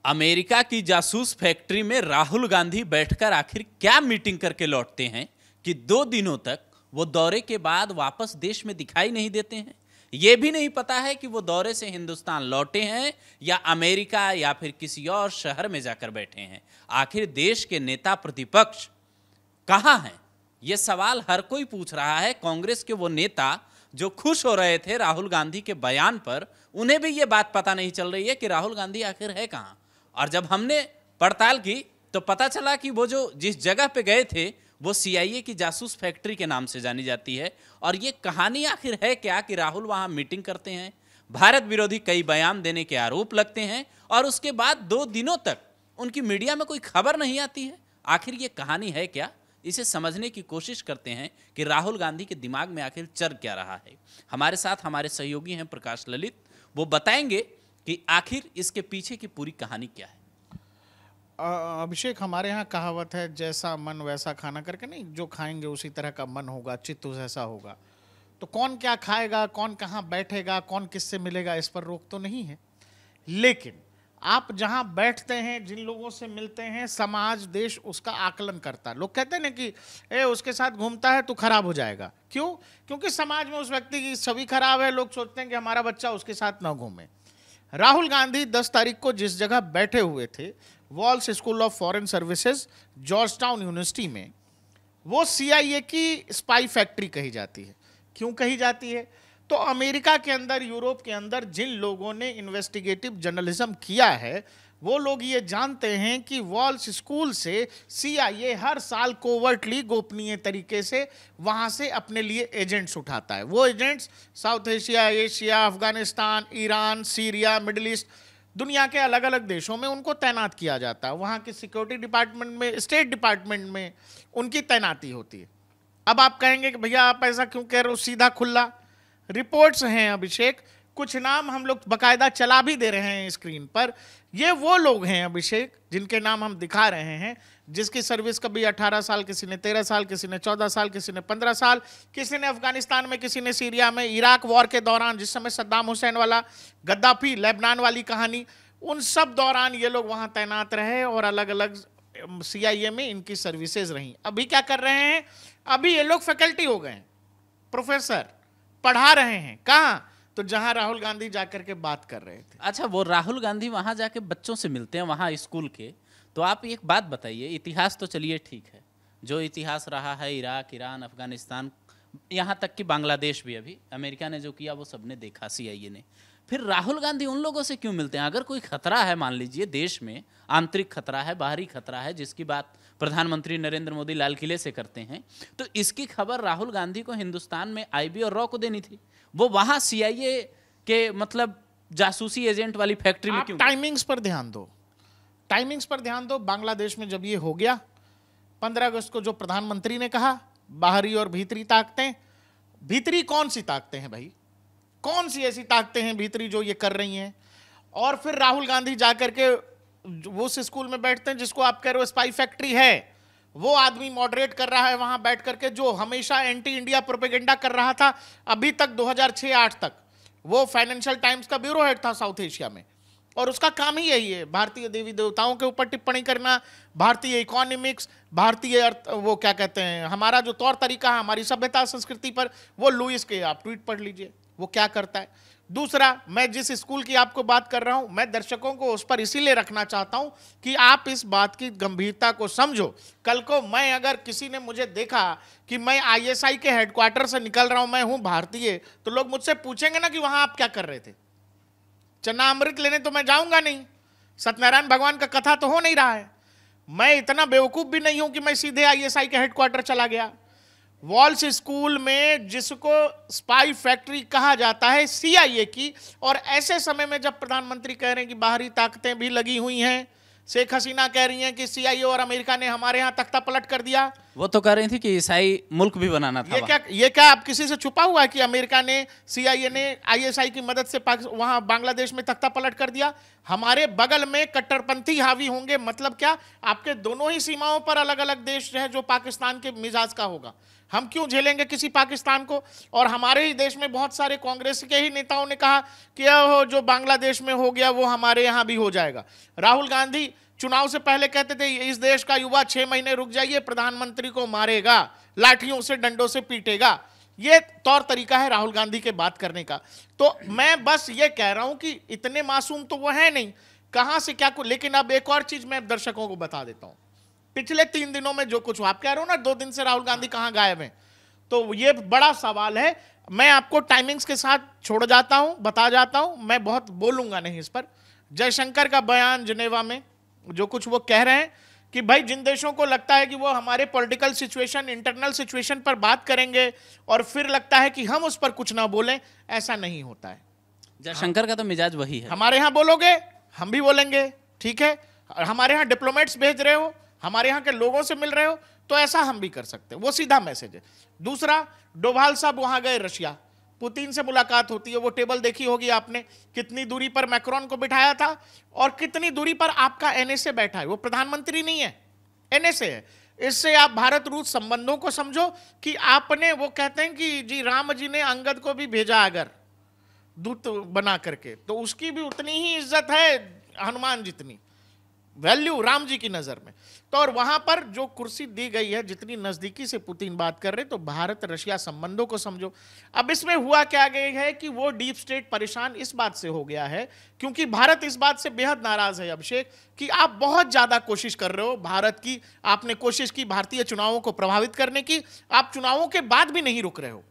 America की जासूस factory में राहुल गांधी बैठकर आखिर क्या मीटिंग करके लौटते हैं कि 2 दिनों तक वो दौरे के बाद वापस देश में दिखाई नहीं देते हैं। ये भी नहीं पता है कि वो दौरे से हिंदुस्तान लौटे हैं या अमेरिका या फिर किसी और शहर में जाकर बैठे हैं। आखिर देश के नेता प्रतिपक्ष कहाँ हैं, ये सवाल हर कोई पूछ रहा है। कांग्रेस के वो नेता जो खुश हो रहे थे राहुल गांधी के बयान पर, उन्हें भी ये बात पता नहीं चल रही है कि राहुल गांधी आखिर है कहाँ। और जब हमने पड़ताल की तो पता चला कि वो जो जिस जगह पे गए थे वो CIA की जासूस फैक्ट्री के नाम से जानी जाती है। और ये कहानी आखिर है क्या कि राहुल वहाँ मीटिंग करते हैं, भारत विरोधी कई बयान देने के आरोप लगते हैं और उसके बाद 2 दिनों तक उनकी मीडिया में कोई खबर नहीं आती है। आखिर ये कहानी है क्या, इसे समझने की कोशिश करते हैं कि राहुल गांधी के दिमाग में आखिर चल क्या रहा है। हमारे साथ हमारे सहयोगी हैं प्रकाश ललित, वो बताएंगे कि आखिर इसके पीछे की पूरी कहानी क्या है। अभिषेक, हमारे यहाँ कहावत है, जैसा मन वैसा खाना करके, नहीं, जो खाएंगे उसी तरह का मन होगा, चित्त जैसा होगा। तो कौन क्या खाएगा, कौन कहाँ बैठेगा, कौन किससे मिलेगा, इस पर रोक तो नहीं है। लेकिन आप जहाँ बैठते हैं, जिन लोगों से मिलते हैं, समाज देश उसका आकलन करता है। लोग कहते हैं ना कि उसके साथ घूमता है तो खराब हो जाएगा। क्यों? क्योंकि समाज में उस व्यक्ति की छवि खराब है। लोग सोचते हैं कि हमारा बच्चा उसके साथ ना घूमे। राहुल गांधी 10 तारीख को जिस जगह बैठे हुए थे, walls school of foreign services, George town university में, वो CIA की स्पाई फैक्ट्री कही जाती है। क्यों कही जाती है? तो अमेरिका के अंदर, यूरोप के अंदर जिन लोगों ने इन्वेस्टिगेटिव जर्नलिज्म किया है, वो लोग ये जानते हैं कि वॉल्स स्कूल से CIA हर साल कोवर्टली, गोपनीय तरीके से वहाँ से अपने लिए एजेंट्स उठाता है। वो agents south Asia, Asia, Afghanistan, Iran, Syria, middle east, दुनिया के अलग अलग देशों में उनको तैनात किया जाता है। वहाँ के सिक्योरिटी डिपार्टमेंट में, स्टेट डिपार्टमेंट में उनकी तैनाती होती है। अब आप कहेंगे कि भैया आप ऐसा क्यों कह रहे हो, सीधा खुला। रिपोर्ट्स हैं अभिषेक, कुछ नाम हम लोग बकायदा चला भी दे रहे हैं स्क्रीन पर। ये वो लोग हैं अभिषेक जिनके नाम हम दिखा रहे हैं, जिसकी सर्विस कभी 18 साल, किसी ने 13 साल, किसी ने 14 साल, किसी ने 15 साल, किसी ने अफगानिस्तान में, किसी ने सीरिया में, इराक वॉर के दौरान जिस समय सद्दाम हुसैन वाला, गद्दाफी, लेबनान वाली कहानी, उन सब दौरान ये लोग वहाँ तैनात रहे और अलग अलग CIA में इनकी सर्विसेज रहीं। अभी क्या कर रहे हैं? अभी ये लोग फैकल्टी हो गए, प्रोफेसर, पढ़ा रहे हैं। कहाँ? तो जहां राहुल गांधी जाकर के बात कर रहे थे। अच्छा, वो राहुल गांधी वहां जाके बच्चों से मिलते हैं वहां स्कूल के। तो आप एक बात बताइए, इतिहास तो चलिए ठीक है, जो इतिहास रहा है इराक, ईरान, अफगानिस्तान, यहाँ तक कि बांग्लादेश भी अभी अमेरिका ने जो किया वो सबने देखा, CIA ने। फिर राहुल गांधी उन लोगों से क्यों मिलते हैं? अगर कोई खतरा है, मान लीजिए देश में आंतरिक खतरा है, बाहरी खतरा है, जिसकी बात प्रधानमंत्री नरेंद्र मोदी लाल किले से करते हैं, तो इसकी खबर राहुल गांधी को हिंदुस्तान में IB और रॉ को देनी थी। वो वहां CIA के मतलब जासूसी एजेंट वाली फैक्ट्री में क्यों? टाइमिंग्स पर ध्यान दो, टाइमिंग्स पर ध्यान दो। बांग्लादेश में जब ये हो गया, 15 अगस्त को जो प्रधानमंत्री ने कहा, बाहरी और भीतरी ताकतें, भीतरी कौन सी ताकतें हैं भाई? कौन सी ऐसी ताकतें हैं भीतरी जो ये कर रही हैं? और फिर राहुल गांधी जाकर के वो उस स्कूल में बैठते हैं जिसको आप कह रहे हो स्पाई फैक्ट्री है। वो आदमी मॉडरेट कर रहा है वहां बैठ करके, जो हमेशा एंटी इंडिया प्रोपेगेंडा कर रहा था अभी तक, 2006-08 तक। वो फाइनेंशियल टाइम्स का ब्यूरो हेड था साउथ एशिया में, और उसका काम ही यही है, भारतीय देवी देवताओं के ऊपर टिप्पणी करना, भारतीय इकोनॉमिक्स, भारतीय अर्थ, वो क्या कहते हैं, हमारा जो तौर तरीका है, हमारी सभ्यता संस्कृति पर। वो लुइस के आप ट्वीट पढ़ लीजिए वो क्या करता है। दूसरा, मैं जिस स्कूल की आपको बात कर रहा हूं, मैं दर्शकों को उस पर इसीलिए रखना चाहता हूं कि आप इस बात की गंभीरता को समझो। कल को मैं, अगर किसी ने मुझे देखा कि मैं ISI के हेडक्वार्टर से निकल रहा हूं, मैं हूं भारतीय, तो लोग मुझसे पूछेंगे ना कि वहां आप क्या कर रहे थे। चन्ना अमृत लेने तो मैं जाऊंगा नहीं, सत्यनारायण भगवान का कथा तो हो नहीं रहा है। मैं इतना बेवकूफ भी नहीं हूं कि मैं सीधे ISI के हेडक्वार्टर चला गया। वॉल्स स्कूल में, जिसको स्पाई फैक्ट्री कहा जाता है CIA की, और ऐसे समय में जब प्रधानमंत्री कह रहे हैं कि बाहरी ताकतें भी लगी हुई हैं, शेख हसीना कह रही हैं कि CIA और अमेरिका ने हमारे यहाँ तख्ता पलट कर दिया, वो तो कह रही थी कि ईसाई मुल्क भी बनाना था ये क्या आप किसी से छुपा हुआ है कि अमेरिका ने, CIA ने ISI की मदद से वहां बांग्लादेश में तख्ता पलट कर दिया? हमारे बगल में कट्टरपंथी हावी होंगे, मतलब क्या? आपके दोनों ही सीमाओं पर अलग अलग देश है जो पाकिस्तान के मिजाज का होगा। हम क्यों झेलेंगे किसी पाकिस्तान को? और हमारे ही देश में बहुत सारे कांग्रेस के ही नेताओं ने कहा कि जो बांग्लादेश में हो गया वो हमारे यहां भी हो जाएगा। राहुल गांधी चुनाव से पहले कहते थे इस देश का युवा 6 महीने रुक जाइए, प्रधानमंत्री को मारेगा, लाठियों से डंडों से पीटेगा। ये तौर तरीका है राहुल गांधी के बात करने का। तो मैं बस ये कह रहा हूं कि इतने मासूम तो वो है नहीं, कहां से क्या को। लेकिन अब एक और चीज मैं दर्शकों को बता देता हूं, पिछले 3 दिनों में जो कुछ आप कह रहे हो ना, 2 दिन से राहुल गांधी कहां गायब हैं, तो ये बड़ा सवाल है। मैं आपको टाइमिंग्स के साथ छोड़ जाता हूं, बता जाता हूं, मैं बहुत बोलूंगा नहीं इस पर। जयशंकर का बयान जिनेवा में, जो कुछ वो कह रहे हैं कि भाई जिन देशों को लगता है कि वो हमारे पॉलिटिकल सिचुएशन, इंटरनल सिचुएशन पर बात करेंगे और फिर लगता है कि हम उस पर कुछ ना बोलें, ऐसा नहीं होता है। जयशंकर का तो मिजाज वही है, हमारे यहां बोलोगे हम भी बोलेंगे, ठीक है। हमारे यहां डिप्लोमेट्स भेज रहे हो, हमारे यहां के लोगों से मिल रहे हो, तो ऐसा हम भी कर सकते हैं। वो सीधा मैसेज है। दूसरा, डोभाल साहब वहां गए रशिया, पुतिन से मुलाकात होती है। वो टेबल देखी होगी आपने, कितनी दूरी पर मैक्रोन को बिठाया था और कितनी दूरी पर आपका NSA बैठा है। वो प्रधानमंत्री नहीं है, NSA है। इससे आप भारत रूस संबंधों को समझो कि आपने, वो कहते हैं कि जी राम जी ने अंगद को भी भेजा अगर दूत बना करके, तो उसकी भी उतनी ही इज्जत है हनुमान जितनी वैल्यू राम जी की नजर में। तो और वहां पर जो कुर्सी दी गई है, जितनी नजदीकी से पुतिन बात कर रहे, तो भारत रशिया संबंधों को समझो। अब इसमें हुआ क्या गया है कि वो डीप स्टेट परेशान इस बात से हो गया है, क्योंकि भारत इस बात से बेहद नाराज है अभिषेक कि आप बहुत ज्यादा कोशिश कर रहे हो भारत की। आपने कोशिश की भारतीय चुनावों को प्रभावित करने की, आप चुनावों के बाद भी नहीं रुक रहे हो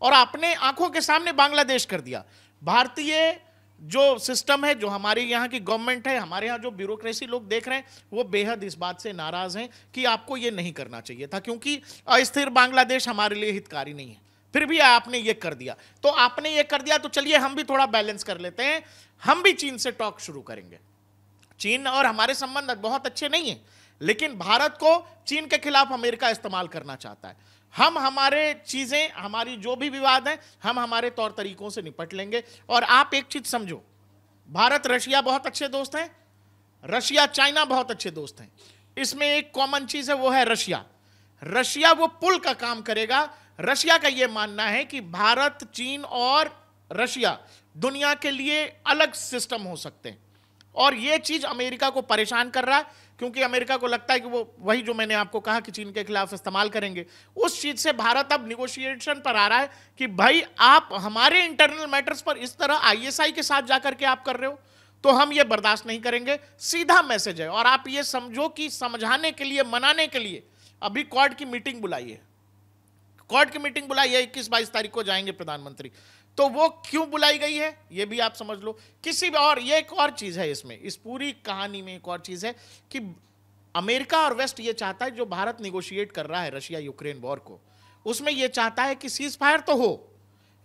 और आपने आंखों के सामने बांग्लादेश कर दिया। भारतीय जो सिस्टम है, जो हमारी यहाँ की गवर्नमेंट है, हमारे यहाँ जो ब्यूरोक्रेसी लोग देख रहे हैं, वो बेहद इस बात से नाराज हैं कि आपको ये नहीं करना चाहिए था, क्योंकि अस्थिर बांग्लादेश हमारे लिए हितकारी नहीं है। फिर भी आपने ये कर दिया। तो आपने ये कर दिया, तो चलिए हम भी थोड़ा बैलेंस कर लेते हैं, हम भी चीन से टॉक शुरू करेंगे। चीन और हमारे संबंध बहुत अच्छे नहीं है, लेकिन भारत को चीन के खिलाफ अमेरिका इस्तेमाल करना चाहता है। हम हमारे चीजें, हमारी जो भी विवाद है, हम हमारे तौर तरीकों से निपट लेंगे। और आप एक चीज समझो, भारत रशिया बहुत अच्छे दोस्त हैं, रशिया चाइना बहुत अच्छे दोस्त हैं। इसमें एक कॉमन चीज है, वो है रशिया। रशिया वो पुल का काम करेगा। रशिया का यह मानना है कि भारत, चीन और रशिया दुनिया के लिए अलग सिस्टम हो सकते हैं, और यह चीज अमेरिका को परेशान कर रहा है, क्योंकि अमेरिका को लगता है कि वो वही जो मैंने आपको कहा कि चीन के खिलाफ इस्तेमाल करेंगे, उस चीज से भारत अब निगोशिएशन पर आ रहा है कि भाई आप हमारे इंटरनल मैटर्स पर इस तरह ISI के साथ जाकर के आप कर रहे हो, तो हम ये बर्दाश्त नहीं करेंगे। सीधा मैसेज है। और आप ये समझो कि समझाने के लिए, मनाने के लिए अभी क्वाड की मीटिंग बुलाई है, क्वाड की मीटिंग बुलाई है, 21-22 तारीख को जाएंगे प्रधानमंत्री। तो वो क्यों बुलाई गई है ये भी आप समझ लो। किसी भी, और ये एक और चीज है इसमें, इस पूरी कहानी में एक और चीज है कि अमेरिका और वेस्ट ये चाहता है, जो भारत निगोशिएट कर रहा है रशिया यूक्रेन वॉर को, उसमें ये चाहता है कि सीज फायर तो हो,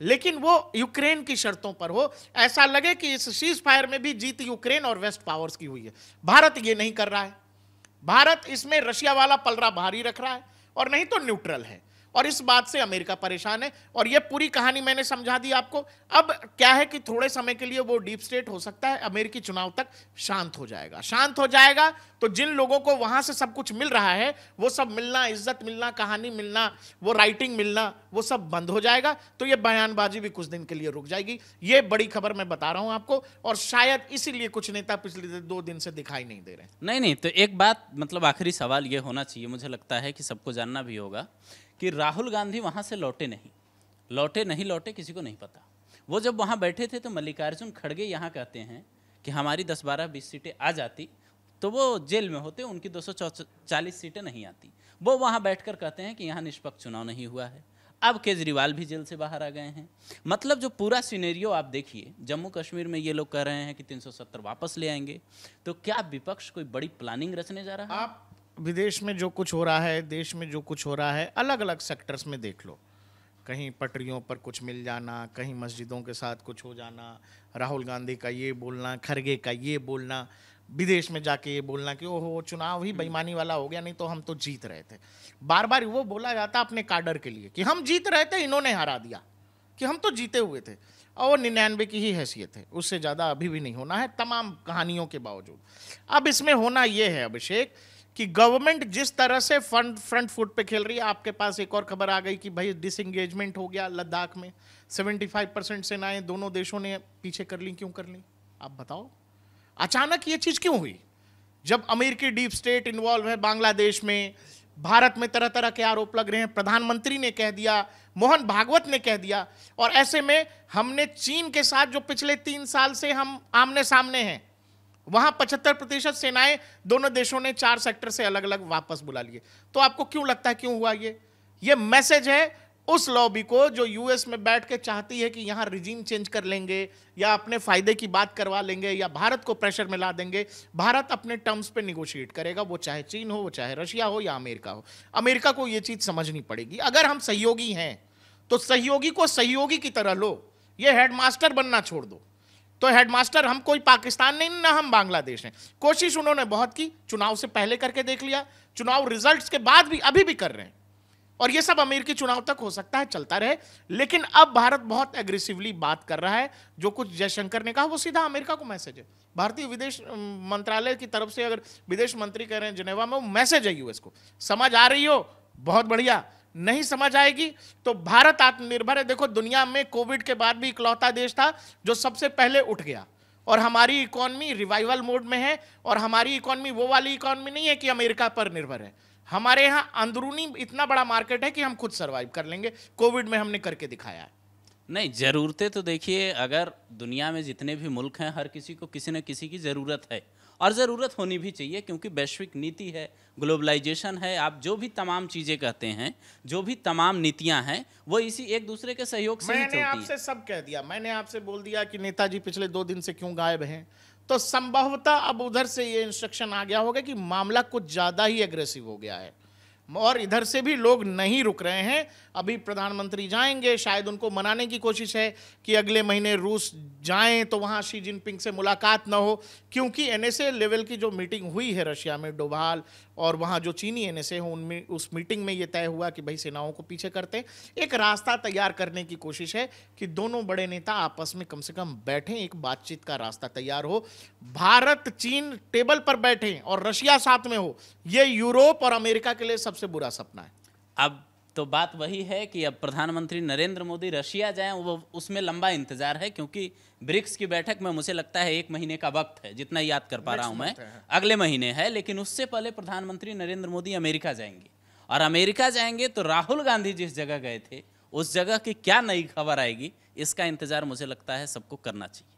लेकिन वो यूक्रेन की शर्तों पर हो। ऐसा लगे कि इस सीज फायर में भी जीत यूक्रेन और वेस्ट पावर्स की हुई है। भारत ये नहीं कर रहा है। भारत इसमें रशिया वाला पलड़ा भारी रख रहा है, और नहीं तो न्यूट्रल है। और इस बात से अमेरिका परेशान है। और ये पूरी कहानी मैंने समझा दी आपको। अब क्या है कि थोड़े समय के लिए वो डीप स्टेट हो सकता है अमेरिकी चुनाव तक शांत हो जाएगा। शांत हो जाएगा तो जिन लोगों को वहां से सब कुछ मिल रहा है, वो सब मिलना, इज्जत मिलना, कहानी मिलना, वो राइटिंग मिलना, वो सब बंद हो जाएगा। तो ये बयानबाजी भी कुछ दिन के लिए रुक जाएगी। ये बड़ी खबर मैं बता रहा हूं आपको, और शायद इसीलिए कुछ नेता पिछले 2 दिन से दिखाई नहीं दे रहे। नहीं, तो एक बात, मतलब आखिरी सवाल ये होना चाहिए, मुझे लगता है कि सबको जानना भी होगा कि राहुल गांधी वहां से लौटे नहीं लौटे किसी को नहीं पता। वो जब वहां बैठे थे तो मल्लिकार्जुन खड़गे यहाँ कहते हैं कि हमारी 10, 12, 20 सीटें आ जाती तो वो जेल में होते, उनकी 240 सीटें नहीं आती। वो वहां बैठकर कहते हैं कि यहाँ निष्पक्ष चुनाव नहीं हुआ है। अब केजरीवाल भी जेल से बाहर आ गए हैं। मतलब जो पूरा सिनेरियो आप देखिए, जम्मू कश्मीर में ये लोग कह रहे हैं कि 370 वापस ले आएंगे, तो क्या विपक्ष कोई बड़ी प्लानिंग रचने जा रहा है? आप विदेश में जो कुछ हो रहा है, देश में जो कुछ हो रहा है, अलग अलग सेक्टर्स में देख लो। कहीं पटरियों पर कुछ मिल जाना, कहीं मस्जिदों के साथ कुछ हो जाना, राहुल गांधी का ये बोलना, खरगे का ये बोलना, विदेश में जाके ये बोलना कि ओहो चुनाव ही बेईमानी वाला हो गया, नहीं तो हम तो जीत रहे थे। बार बार वो बोला जाता अपने काडर के लिए कि हम जीत रहे थे, इन्होंने हरा दिया, कि हम तो जीते हुए थे, और वो 99 की ही हैसियत है, उससे ज़्यादा अभी भी नहीं होना है तमाम कहानियों के बावजूद। अब इसमें होना ये है अभिषेक कि गवर्नमेंट जिस तरह से फ्रंट फुट पे खेल रही है। आपके पास एक और खबर आ गई कि भाई डिसएंगेजमेंट हो गया लद्दाख में, 75% सेनाएं दोनों देशों ने पीछे कर ली। क्यों कर ली आप बताओ? अचानक ये चीज क्यों हुई? जब अमेरिकी डीप स्टेट इन्वॉल्व है बांग्लादेश में, भारत में तरह तरह के आरोप लग रहे हैं, प्रधानमंत्री ने कह दिया, मोहन भागवत ने कह दिया, और ऐसे में हमने चीन के साथ जो पिछले 3 साल से हम आमने सामने हैं, वहां 75% सेनाएं दोनों देशों ने 4 सेक्टर से अलग अलग वापस बुला लिए। तो आपको क्यों लगता है क्यों हुआ ये मैसेज है उस लॉबी को जो यूएस में बैठ के चाहती है कि यहां रिजीम चेंज कर लेंगे या अपने फायदे की बात करवा लेंगे या भारत को प्रेशर में ला देंगे। भारत अपने टर्म्स पे निगोशिएट करेगा, वो चाहे चीन हो, वो चाहे रशिया हो या अमेरिका हो। अमेरिका को ये चीज समझनी पड़ेगी। अगर हम सहयोगी हैं तो सहयोगी को सहयोगी की तरह लो, ये हेडमास्टर बनना छोड़ दो। तो हेडमास्टर हम कोई पाकिस्तान नहीं, ना हम बांग्लादेश हैं। कोशिश उन्होंने बहुत की, चुनाव से पहले करके देख लिया, चुनाव रिजल्ट्स के बाद भी अभी भी कर रहे हैं, और ये सब अमेरिकी चुनाव तक हो सकता है चलता रहे। लेकिन अब भारत बहुत एग्रेसिवली बात कर रहा है। जो कुछ जयशंकर ने कहा वो सीधा अमेरिका को मैसेज है। भारतीय विदेश मंत्रालय की तरफ से अगर विदेश मंत्री कह रहे हैं जिनेवा में, वो मैसेज है यूएस को। समझ आ रही हो बहुत बढ़िया, नहीं समझ आएगी तो भारत आत्मनिर्भर है। देखो दुनिया में कोविड के बाद भी इकलौता देश था जो सबसे पहले उठ गया, और हमारी इकोनॉमी रिवाइवल मोड में है। और हमारी इकोनॉमी वो वाली इकोनॉमी नहीं है कि अमेरिका पर निर्भर है। हमारे यहाँ अंदरूनी इतना बड़ा मार्केट है कि हम खुद सरवाइव कर लेंगे। कोविड में हमने करके दिखाया है। नहीं, ज़रूरतें तो देखिए, अगर दुनिया में जितने भी मुल्क हैं हर किसी को किसी न किसी की ज़रूरत है, और ज़रूरत होनी भी चाहिए, क्योंकि वैश्विक नीति है, ग्लोबलाइजेशन है, आप जो भी तमाम चीज़ें कहते हैं, जो भी तमाम नीतियां हैं, वो इसी एक दूसरे के सहयोग से ही चलती मैंने हैं। आपसे सब कह दिया। मैंने आपसे बोल दिया कि नेताजी पिछले 2 दिन से क्यों गायब हैं, तो संभवतः अब उधर से ये इंस्ट्रक्शन आ गया होगा कि मामला कुछ ज़्यादा ही एग्रेसिव हो गया है, और इधर से भी लोग नहीं रुक रहे हैं। अभी प्रधानमंत्री जाएंगे, शायद उनको मनाने की कोशिश है कि अगले महीने रूस जाएं तो वहां शी जिनपिंग से मुलाकात ना हो, क्योंकि एनएसए लेवल की जो मीटिंग हुई है रशिया में, डोभाल और वहां जो चीनी एनएसए हो, उनमें उस मीटिंग में ये तय हुआ कि भाई सेनाओं को पीछे करते हैं। एक रास्ता तैयार करने की कोशिश है कि दोनों बड़े नेता आपस में कम से कम बैठें, एक बातचीत का रास्ता तैयार हो, भारत चीन टेबल पर बैठें और रशिया साथ में हो। ये यूरोप और अमेरिका के लिए सबसे बुरा सपना है। अब तो बात वही है कि अब प्रधानमंत्री नरेंद्र मोदी रशिया जाएं, वो उसमें लंबा इंतजार है, क्योंकि ब्रिक्स की बैठक में मुझे लगता है 1 महीने का वक्त है, जितना याद कर पा रहा हूं मैं, अगले महीने है। लेकिन उससे पहले प्रधानमंत्री नरेंद्र मोदी अमेरिका जाएंगे, और अमेरिका जाएंगे तो राहुल गांधी जिस जगह गए थे उस जगह की क्या नई खबर आएगी, इसका इंतजार मुझे लगता है सबको करना चाहिए।